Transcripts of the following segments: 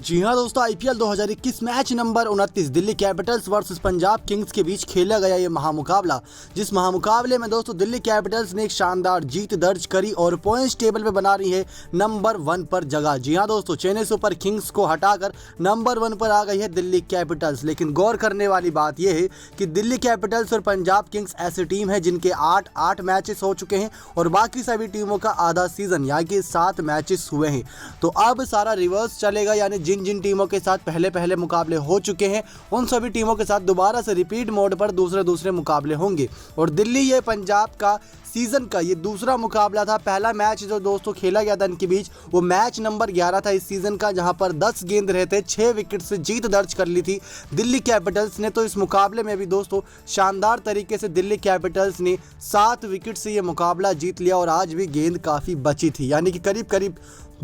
जी हां दोस्तों, IPL 2021 match number 29 Delhi Capitals versus Punjab Kings के बीच खेला गया ये महामुकाबला। जिस महामुकाबले में दोस्तों दिल्ली कैपिटल्स ने एक शानदार जीत दर्ज करी और पॉइंट्स टेबल में बना रही है नंबर 1 पर जगह। जी हां दोस्तों, चेन्नई सुपर किंग्स को हटाकर नंबर 1 पर आ गई है दिल्ली कैपिटल्स। लेकिन गौर करने वाली बात यह है कि दिल्ली कैपिटल्स और पंजाब किंग्स ऐसी टीम है जिनके 8 मैचेस हो चुके हैं और बाकी सभी टीमों का आधा सीजन यानी कि 7 मैचेस हुए हैं। तो अब सारा रिवर्स चलेगा, यानी जिन टीमों के साथ पहले मुकाबले हो चुके हैं उन सभी टीमों के साथ दोबारा से रिपीट मोड पर दूसरे मुकाबले होंगे। और दिल्ली ये पंजाब का सीजन का ये दूसरा मुकाबला था। पहला मैच जो दोस्तों खेला गया था इनके बीच वो मैच नंबर 11 था इस सीजन का, जहां पर 10 गेंद रहते 6 विकेट से जीत दर्ज कर ली थी दिल्ली कैपिटल्स ने। तो इस मुकाबले में भी दोस्तों शानदार तरीके से दिल्ली कैपिटल्स ने 7 विकेट से ये मुकाबला जीत लिया और आज भी गेंद काफ़ी बची थी, यानी कि करीब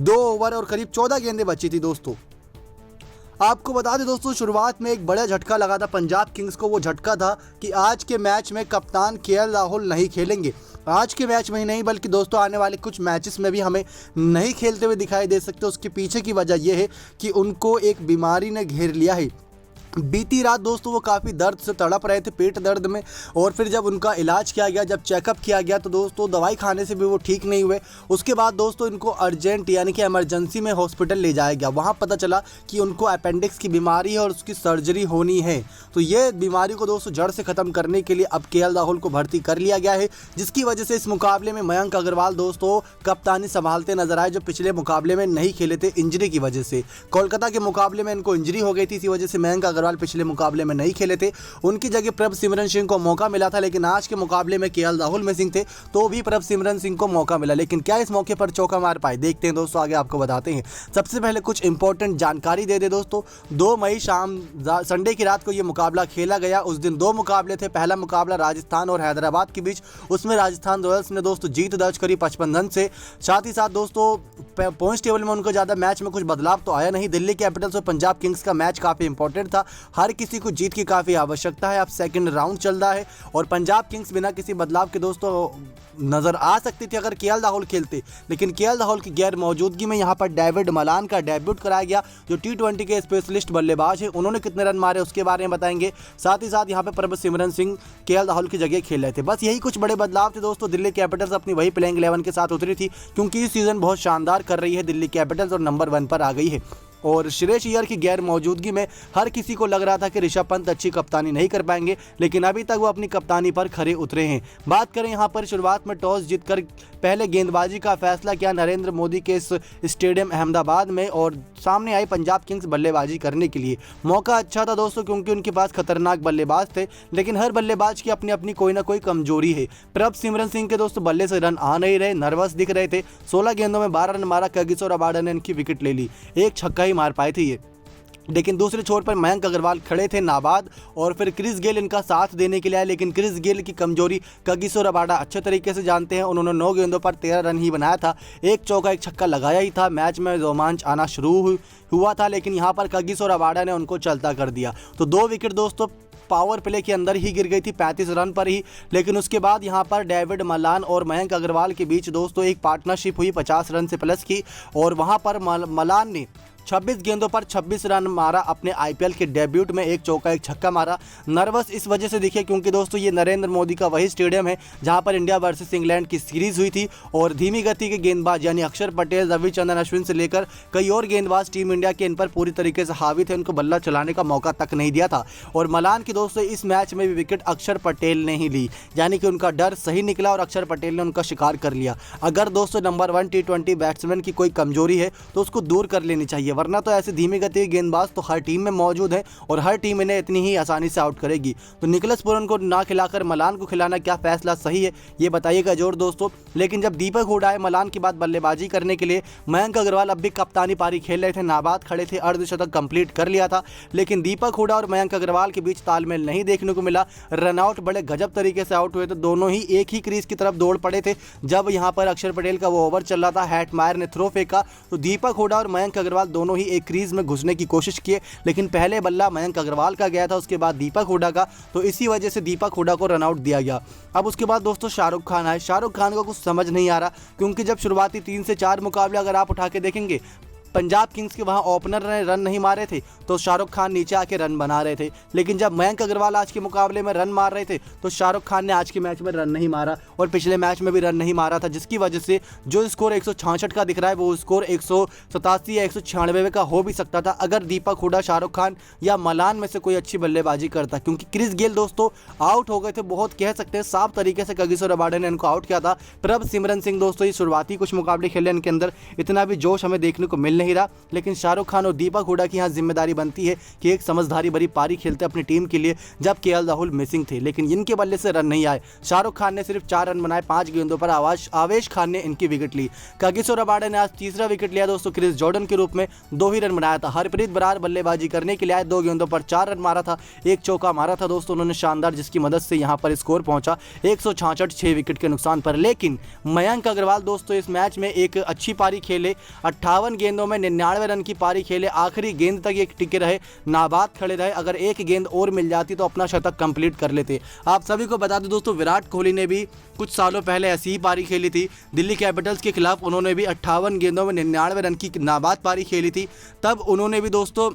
2 ओवर और करीब 14 गेंदें बची थी। दोस्तों आपको बता दें दोस्तों, शुरुआत में एक बड़ा झटका लगा था पंजाब किंग्स को। वो झटका था कि आज के मैच में कप्तान केएल राहुल नहीं खेलेंगे। आज के मैच में ही नहीं बल्कि दोस्तों आने वाले कुछ मैचेस में भी हमें नहीं खेलते हुए दिखाई दे सकते। उसके पीछे की वजह यह है कि उनको एक बीमारी ने घेर लिया है। बीती रात दोस्तों वो काफ़ी दर्द से तड़प रहे थे, पेट दर्द में, और फिर जब उनका इलाज किया गया, जब चेकअप किया गया तो दोस्तों दवाई खाने से भी वो ठीक नहीं हुए। उसके बाद दोस्तों इनको अर्जेंट यानी कि इमरजेंसी में हॉस्पिटल ले जाया गया। वहाँ पता चला कि उनको अपेंडिक्स की बीमारी है और उसकी सर्जरी होनी है। तो ये बीमारी को दोस्तों जड़ से ख़त्म करने के लिए अब केएल राहुल को भर्ती कर लिया गया है, जिसकी वजह से इस मुकाबले में मयंक अग्रवाल दोस्तों कप्तानी संभालते नजर आए, जो पिछले मुकाबले में नहीं खेले थे इंजरी की वजह से। कोलकाता के मुकाबले में इनको इंजरी हो गई थी, इसी वजह से मयंक अग्रवाल पिछले मुकाबले में नहीं खेले थे। उनकी जगह प्रभसिमरन सिंह को मौका मिला था, लेकिन आज के मुकाबले में केएल राहुल मिसिंग थे तो भी प्रभसिमरन सिंह को मौका मिला। लेकिन क्या इस मौके पर चौका मार पाए, देखते हैं दोस्तों, आगे आपको बताते हैं। सबसे पहले कुछ इंपॉर्टेंट जानकारी दे दोस्तों। 2 मई शाम संडे की रात को यह मुकाबला खेला गया। उस दिन 2 मुकाबले थे। पहला मुकाबला राजस्थान और हैदराबाद के बीच, उसमें राजस्थान रॉयल्स ने दोस्तों जीत दर्ज करी 55 रन से। साथ ही साथ दोस्तों पॉइंट्स टेबल में उनको ज़्यादा मैच में कुछ बदलाव तो आया नहीं। दिल्ली कैपिटल्स और पंजाब किंग्स का मैच काफ़ी इंपॉर्टेंट था, हर किसी को जीत की काफ़ी आवश्यकता है। अब सेकंड राउंड चल रहा है और पंजाब किंग्स बिना किसी बदलाव के दोस्तों नज़र आ सकती थी अगर केएल राहुल खेलते, लेकिन केएल राहुल की गैर मौजूदगी में यहाँ पर डेविड मलान का डेब्यूट कराया गया, जो T20 के स्पेशलिस्ट बल्लेबाज हैं। उन्होंने कितने रन मारे उसके बारे में बताएंगे। साथ ही साथ यहाँ पर प्रभसिमरन सिंह केएल राहुल की जगह खेल रहे थे। बस यही कुछ बड़े बदलाव थे दोस्तों। दिल्ली कैपिटल्स अपनी वही प्लेइंग 11 के साथ उतरी थी, क्योंकि इस सीज़न बहुत शानदार कर रही है दिल्ली कैपिटल्स और नंबर 1 पर आ गई है। और श्रेयस अय्यर की गैर मौजूदगी में हर किसी को लग रहा था कि ऋषभ पंत अच्छी कप्तानी नहीं कर पाएंगे, लेकिन अभी तक वो अपनी कप्तानी पर खरे उतरे हैं। बात करें यहाँ पर शुरुआत में टॉस जीतकर पहले गेंदबाजी का फैसला किया नरेंद्र मोदी के इस स्टेडियम अहमदाबाद में, और सामने आई पंजाब किंग्स बल्लेबाजी करने के लिए। मौका अच्छा था दोस्तों, क्योंकि उनके पास खतरनाक बल्लेबाज थे, लेकिन हर बल्लेबाज की अपनी अपनी कोई ना कोई कमजोरी है। प्रभसिमरन सिंह के दोस्तों बल्ले से रन आ नहीं रहे, नर्वस दिख रहे थे। 16 गेंदों में 12 रन मारा, कागिसो रबाडा ने इनकी विकेट ले ली, एक छक्का मार पाए थे ये। लेकिन दूसरे छोर पर मयंक अग्रवाल खड़े थे नाबाद, और फिर क्रिस गेल इनका साथ देने के लिए आए। लेकिन क्रिस गेल की कमजोरी कागिसो रबाडा अच्छे तरीके से जानते हैं। उन्होंने 9 गेंदों पर 13 रन ही बनाया था, एक चौका एक छक्का लगाया ही था। मैच में रोमांच आना शुरू हुआ था, लेकिन यहाँ पर कागिसो रबाडा ने उनको चलता कर दिया। तो 2 विकेट दोस्तों पावर प्ले के अंदर ही गिर गई थी, 35 रन पर ही। लेकिन उसके बाद यहाँ पर डेविड मलान और मयंक अग्रवाल के बीच दोस्तों एक पार्टनरशिप हुई 50 रन से प्लस की, और वहाँ पर मलान ने 26 गेंदों पर 26 रन मारा अपने आईपीएल के डेब्यूट में, एक चौका एक छक्का मारा। नर्वस इस वजह से दिखे क्योंकि दोस्तों ये नरेंद्र मोदी का वही स्टेडियम है जहां पर इंडिया वर्सेस इंग्लैंड की सीरीज हुई थी, और धीमी गति के गेंदबाज यानी अक्षर पटेल, रविचंद्रन अश्विन से लेकर कई और गेंदबाज टीम इंडिया के इन पर पूरी तरीके से हावी थे, उनको बल्ला चलाने का मौका तक नहीं दिया था। और मलान की दोस्तों इस मैच में भी विकेट अक्षर पटेल ने ही ली, यानी कि उनका डर सही निकला और अक्षर पटेल ने उनका शिकार कर लिया। अगर दोस्तों नंबर 1 T20 बैट्समैन की कोई कमजोरी है तो उसको दूर कर लेनी चाहिए, वरना तो ऐसे धीमी गति के गेंदबाज तो हर टीम में मौजूद है और हर टीम इन्हें इतनी ही आसानी से आउट करेगी। तो निकोलस पूरन को ना खिलाकर मलान को खिलाना क्या फैसला सही है, ये बताइएगा जोर दोस्तों। लेकिन जब दीपक हुडा आए मलान के बाद बल्लेबाजी करने के लिए, मयंक अग्रवाल अब भी कप्तानी पारी खेल रहे थे, नाबाद खड़े थे, अर्धशतक कंप्लीट कर लिया था। लेकिन दीपक हुडा और मयंक अग्रवाल के बीच तालमेल नहीं देखने को मिला। रनआउट बड़े गजब तरीके से आउट हुए थे, दोनों ही एक ही क्रीज की तरफ दौड़ पड़े थे। जब यहाँ पर अक्षर पटेल का वो ओवर चल रहा था, हैटमायर ने थ्रो फेंका, तो दीपक हुडा और मयंक अग्रवाल दोनों ही एक क्रीज में घुसने की कोशिश किए, लेकिन पहले बल्ला मयंक अग्रवाल का गया था, उसके बाद दीपक हुडा का, तो इसी वजह से दीपक हुडा को रनआउट दिया गया। अब उसके बाद दोस्तों शाहरुख खान आए। शाहरुख खान को कुछ समझ नहीं आ रहा, क्योंकि जब शुरुआती 3 से 4 मुकाबले अगर आप उठा के देखेंगे पंजाब किंग्स के वहाँ ओपनर ने रन नहीं मारे थे तो शाहरुख खान नीचे आके रन बना रहे थे, लेकिन जब मयंक अग्रवाल आज के मुकाबले में रन मार रहे थे तो शाहरुख खान ने आज के मैच में रन नहीं मारा और पिछले मैच में भी रन नहीं मारा था, जिसकी वजह से जो स्कोर 166 का दिख रहा है वो स्कोर 187 या 196 का हो भी सकता था अगर दीपक हुडा, शाहरुख खान या मलान में से कोई अच्छी बल्लेबाजी करता, क्योंकि क्रिस गेल दोस्तों आउट हो गए थे। बहुत कह सकते हैं साफ तरीके से कागिसो रबाडा ने इनको आउट किया था। प्रभसिमरन सिंह दोस्तों ये शुरुआती कुछ मुकाबले खेले, इनके अंदर इतना भी जोश हमें देखने को मिल नहीं रहा, लेकिन शाहरुख खान और दीपक हुडा की यहाँ जिम्मेदारी बनती है कि एक समझदारी भरी पारी खेलते अपनी टीम के लिए, जब केएल राहुल मिसिंग थे, लेकिन इनके बल्ले से रन नहीं आए। शाहरुख खान ने सिर्फ 4 रन बनाए 5 गेंदों पर, आवेश खान ने इनकी विकेट ली। कागिसो रबाडा ने आज तीसरा विकेट लिया दोस्तों क्रिस जॉर्डन के रूप में, 2 ही रन बनाया था। हरप्रीत बरार बल्लेबाजी करने के लिए आए, 2 गेंदों पर 4 रन मारा था, 1 चौका मारा था दोस्तों उन्होंने शानदार, जिसकी मदद से यहाँ पर स्कोर पहुंचा 166 6 विकेट के नुकसान पर। लेकिन मयंक अग्रवाल दोस्तों इस मैच में एक अच्छी पारी खेले, 58 गेंदों में 99 रन की पारी खेले, आखिरी गेंद तक एक टिके रहे, नाबाद खड़े रहे। अगर एक गेंद और मिल जाती तो अपना शतक कंप्लीट कर लेते। आप सभी को बता दें दोस्तों विराट कोहली ने भी कुछ सालों पहले ऐसी ही पारी खेली थी दिल्ली कैपिटल्स के खिलाफ, उन्होंने भी 58 गेंदों में 99 रन की नाबाद पारी खेली थी। तब उन्होंने भी दोस्तों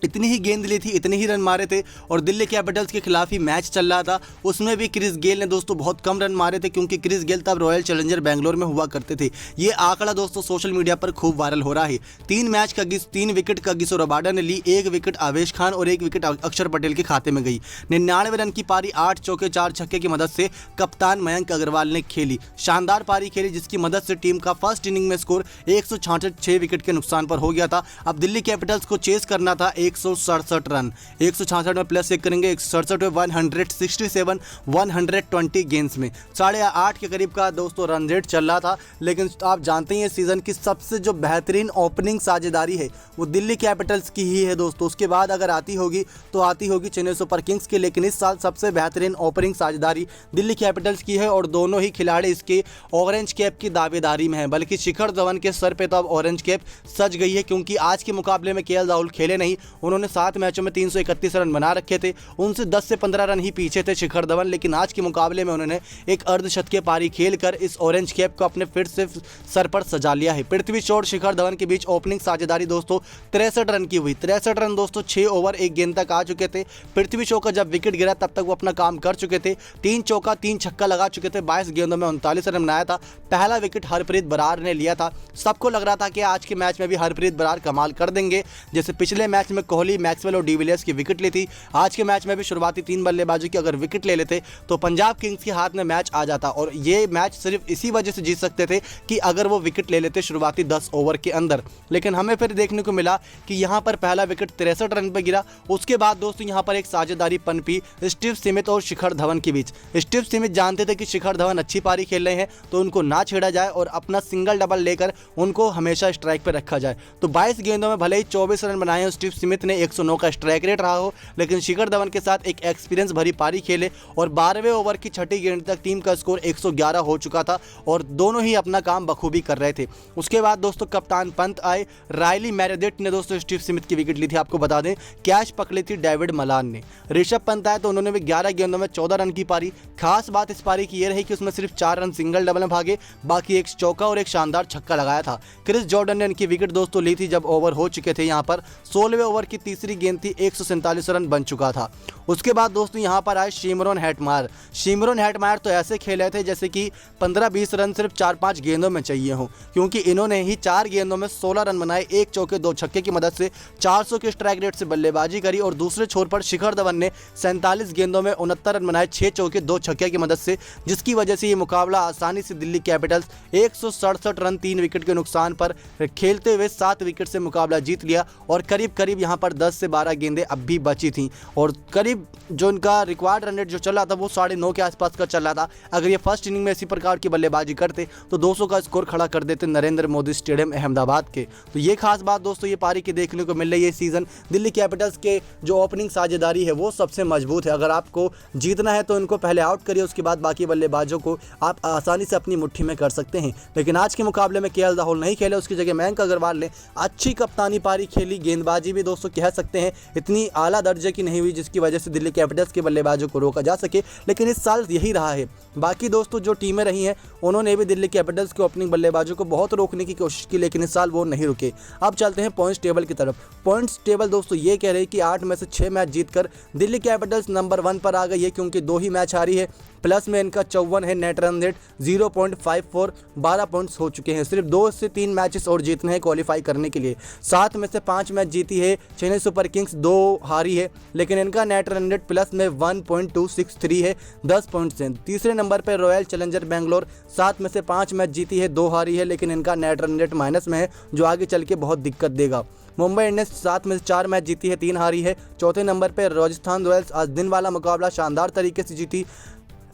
इतनी ही गेंद ली थी, इतने ही रन मारे थे और दिल्ली कैपिटल्स के खिलाफ ही मैच चल रहा था। उसमें भी क्रिस गेल ने दोस्तों बहुत कम रन मारे थे, क्योंकि क्रिस गेल तब रॉयल चैलेंजर बेंगलोर में हुआ करते थे। ये आंकड़ा दोस्तों सोशल मीडिया पर खूब वायरल हो रहा है। 3 विकेट कागिसो रबाडा ने ली, 1 विकेट आवेश खान और 1 विकेट अक्षर पटेल के खाते में गई। 99 रन की पारी 8 चौके 4 छक्के की मदद से कप्तान मयंक अग्रवाल ने खेली, शानदार पारी खेली, जिसकी मदद से टीम का फर्स्ट इनिंग में स्कोर 166 6 विकेट के नुकसान पर हो गया था। अब दिल्ली कैपिटल्स को चेस करना था 167 रन, 166 में प्लस 1 करेंगे 167 में 167 120 गेंद्स में 8.5 के करीब का दोस्तों रन रेट चल रहा था। लेकिन आप जानते हैं सीजन की सबसे जो बेहतरीन ओपनिंग साझेदारी है वो दिल्ली कैपिटल्स की ही है दोस्तों। उसके बाद अगर आती होगी तो आती होगी चेन्नई सुपर किंग्स की, लेकिन इस साल सबसे बेहतरीन ओपनिंग साझेदारी दिल्ली कैपिटल्स की है और दोनों ही खिलाड़ी इसके ऑरेंज कैप की दावेदारी में है। बल्कि शिखर धवन के सर पे तो अब ऑरेंज कैप सज गई है, क्योंकि आज के मुकाबले में केएल राहुल खेले नहीं। उन्होंने 7 मैचों में 331 रन बना रखे थे, उनसे 10 से 15 रन ही पीछे थे शिखर धवन, लेकिन आज के मुकाबले में उन्होंने एक अर्धशतकीय पारी खेलकर इस ऑरेंज कैप को अपने फिर से सर पर सजा लिया है। पृथ्वी शॉ और शिखर धवन के बीच ओपनिंग साझेदारी दोस्तों 63 रन की हुई। 63 रन दोस्तों 6 ओवर 1 गेंद तक आ चुके थे। पृथ्वी शॉ का जब विकेट गिरा तब तक वो अपना काम कर चुके थे, 3 चौका 3 छक्का लगा चुके थे, 22 गेंदों में 39 रन बनाया था। पहला विकेट हरप्रीत बरार ने लिया था। सबको लग रहा था कि आज के मैच में भी हरप्रीत बरार कमाल कर देंगे, जैसे पिछले मैच में कोहली, मैक्सवेल और डिविलियर्स की विकेट ली थी। आज के मैच में भी शुरुआती 3 बल्लेबाजों की अगर विकेट ले लेते तो पंजाब किंग्स के हाथ में मैच आ जाता, और ये मैच सिर्फ इसी वजह से जीत सकते थे कि अगर वो विकेट ले लेते शुरुआती 10 ओवर के अंदर। लेकिन हमें फिर देखने को मिला कि यहाँ पर पहला विकेट 63 रन पर गिरा। उसके बाद दोस्तों यहाँ पर एक साझेदारी पनपी स्टीव स्मिथ और शिखर धवन के बीच। स्टीव स्मिथ जानते थे कि शिखर धवन अच्छी पारी खेल रहे हैं तो उनको ना छेड़ा जाए और अपना सिंगल डबल लेकर उनको हमेशा स्ट्राइक पर रखा जाए। तो 22 गेंदों में भले ही 24 रन बनाए स्टीव स्मिथ ने, 109 का स्ट्राइक रेट रहा हो, लेकिन शिखर धवन के साथ एक एक्सपीरियंस भरी पारी खेले और 12वें ओवर की 6ठी गेंद तक टीम का स्कोर 111 हो चुका था और दोनों ही अपना काम बखूबी कर रहे थे। उसके बाद दोस्तों कप्तान पंत आए, रायली मैरेडिट ने दोस्तों स्टीव स्मिथ की विकेट ली थी। आपको बता दें कैच पकड़ी थी डेविड मलान ने। ऋषभ पंत आए तो उन्होंने भी 11 गेंदों में 14 रन की पारी। खास बात इस पारी की यह रही कि उसमें सिर्फ 4 रन सिंगल डबल में भागे, बाकी एक चौका और एक शानदार छक्का लगाया था। क्रिस जॉर्डन ने इनकी विकेट दोस्तों ली थी जब ओवर हो चुके थे। यहाँ पर 16वें ओवर की तीसरी गेंद थी, 147 रन बन चुका था। उसके बाद दोस्तों यहाँ पर आए शिमरन हेटमायर। शिमरन हेटमायर तो ऐसे खेले थे जैसे कि 15-20 रन सिर्फ 4-5 गेंदों में चाहिए हो, क्योंकि इन्होंने ही 4 गेंदों में 16 रन बनाए, 1 चौके 2 छक्के की मदद से 400 के स्ट्राइक रेट से बल्लेबाजी करी। और दूसरे छोर पर शिखर धवन ने 47 गेंदों में 69 रन बनाए, 6 चौके 2 छक्के की मदद से, जिसकी वजह से ये मुकाबला आसानी से दिल्ली कैपिटल्स 167 रन 3 विकेट के नुकसान पर खेलते हुए 7 विकेट से मुकाबला जीत लिया। और करीब करीब यहाँ पर 10 से 12 गेंदें अब भी बची थी और करीब जो इनका रिक्वायर्ड रन रेट जो चल रहा था वो 9.5 के आसपास का चल रहा था। अगर ये फर्स्ट इनिंग में इसी प्रकार की बल्लेबाजी करते तो 200 का स्कोर खड़ा कर देते नरेंद्र मोदी स्टेडियम अहमदाबाद के। तो ये खास बात दोस्तों ये पारी की देखने को मिल रही है। सीजन दिल्ली कैपिटल्स के जो ओपनिंग साझेदारी है वो सबसे मजबूत है। अगर आपको जीतना है तो इनको पहले आउट करिए, उसके बाद बाकी बल्लेबाजों को आप आसानी से अपनी मुट्ठी में कर सकते हैं। लेकिन आज के मुकाबले में केएल राहुल नहीं खेले, उसकी जगह मयंक अग्रवाल ने अच्छी कप्तानी पारी खेली, गेंदबाजी भी दोस्तों दोस्तों कह सकते हैं इतनी आला दर्जे की नहीं हुई जिसकी वजह से दिल्ली कैपिटल्स के बल्लेबाजों को रोका जा सके, लेकिन इस साल यही रहा है। बाकी दोस्तों जो टीमें रही हैं उन्होंने भी दिल्ली कैपिटल्स के ओपनिंग बल्लेबाजों को बहुत रोकने की कोशिश की, लेकिन इस साल वो नहीं रुके। अब चलते हैं पॉइंट्स टेबल की तरफ। पॉइंट्स टेबल दोस्तों ये कह रहे हैं कि 8 में से 6 मैच जीतकर दिल्ली कैपिटल्स नंबर 1 पर आ गई है, क्योंकि 2 ही मैच हारी है। प्लस में इनका 54 है नेट रन रेट 0.54, 12 पॉइंट्स हो चुके हैं। सिर्फ 2 से 3 मैचेस और जीतने हैं क्वालिफाई करने के लिए। 7 में से 5 मैच जीती है चेन्नई सुपर किंग्स, 2 हारी है, लेकिन इनका नेट रन रेट प्लस में 1.263 है, 10 पॉइंट्स हैं। तीसरे नंबर पर रॉयल चैलेंजर बेंगलोर, 7 में से 5 मैच जीती है, 2 हारी है, लेकिन इनका नेट रन रेट माइनस में है, जो आगे चल के बहुत दिक्कत देगा। मुंबई इंडियंस 7 में से 4 मैच जीती है, 3 हारी है। चौथे नंबर पर राजस्थान रॉयल्स, आज दिन वाला मुकाबला शानदार तरीके से जीती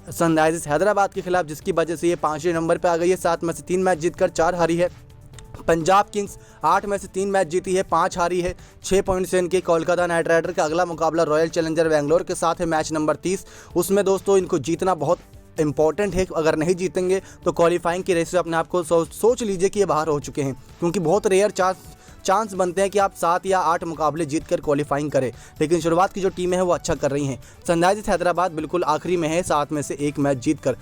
सनराइजर्स हैदराबाद के खिलाफ, जिसकी वजह से ये 5वें नंबर पर आ गई है। 7 में से 3 मैच जीतकर 4 हारी है। पंजाब किंग्स 8 में से 3 मैच जीती है, 5 हारी है, 6 पॉइंट्स हैं इनके। कोलकाता नाइट राइडर का अगला मुकाबला रॉयल चैलेंजर बेंगलोर के साथ है, मैच नंबर 30। उसमें दोस्तों इनको जीतना बहुत इंपॉर्टेंट है, अगर नहीं जीतेंगे तो क्वालिफाइंग की रेस से अपने आप को सोच लीजिए कि ये बाहर हो चुके हैं, क्योंकि बहुत रेयर चांस बनते हैं कि आप 7 या 8 मुकाबले जीतकर क्वालिफाइंग करें। लेकिन शुरुआत की जो टीमें हैं वो अच्छा कर रही हैं। सनराइजर्स हैदराबाद बिल्कुल आखिरी में है, 7 में से 1 मैच जीतकर।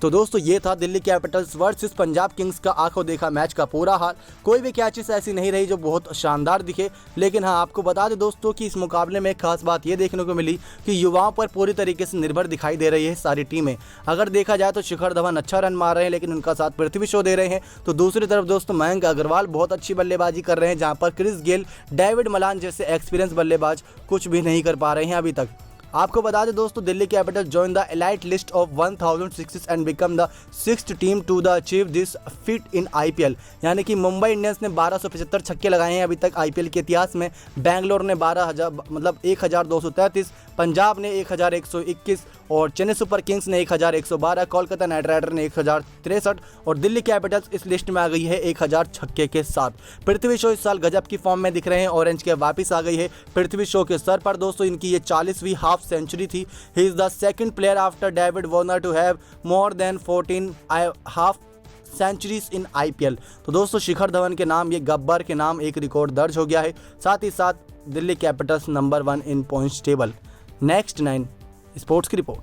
तो दोस्तों ये था Delhi Capitals versus Punjab Kings का आंखों देखा मैच का पूरा हाल। कोई भी कैचेस ऐसी नहीं रही जो बहुत शानदार दिखे, लेकिन हाँ आपको बता दें दोस्तों कि इस मुकाबले में एक खास बात ये देखने को मिली कि युवाओं पर पूरी तरीके से निर्भर दिखाई दे रही है सारी टीमें। अगर देखा जाए तो शिखर धवन अच्छा रन मार रहे हैं, लेकिन उनका साथ पृथ्वी शॉ दे रहे हैं। तो दूसरी तरफ दोस्तों मयंक अग्रवाल बहुत अच्छी बल्लेबाजी कर रहे हैं, जहाँ पर क्रिस गेल, डेविड मलान जैसे एक्सपीरियंस बल्लेबाज कुछ भी नहीं कर पा रहे हैं अभी तक। आपको बता दें दोस्तों Delhi Capitals join the elite list of 1000 sixes and become the 6th team to the achieve this feat in IPL. यानी कि मुंबई इंडियंस ने 1275 छक्के लगाए हैं अभी तक आईपीएल के इतिहास में। बेंगलोर ने 1233, पंजाब ने 1121 और चेन्नई सुपर किंग्स ने 1112, कोलकाता नाइट राइडर ने 1063 और दिल्ली कैपिटल्स इस लिस्ट में आ गई है 1000 छक्के के साथ। पृथ्वी शॉ इस साल गजब की फॉर्म में दिख रहे हैं, ऑरेंज के वापस आ गई है। पृथ्वी शॉ के सर पर दोस्तों इनकी ये 40वीं हाफ सेंचुरी थी। He is the second player after David Warner to have more than 14 half centuries in IPL. तो दोस्तों शिखर धवन के नाम, ये गब्बर के नाम एक रिकॉर्ड दर्ज हो गया है। साथ ही साथ दिल्ली कैपिटल्स नंबर 1 इन पॉइंट्स टेबल। नेक्स्ट 9 स्पोर्ट्स की रिपोर्ट।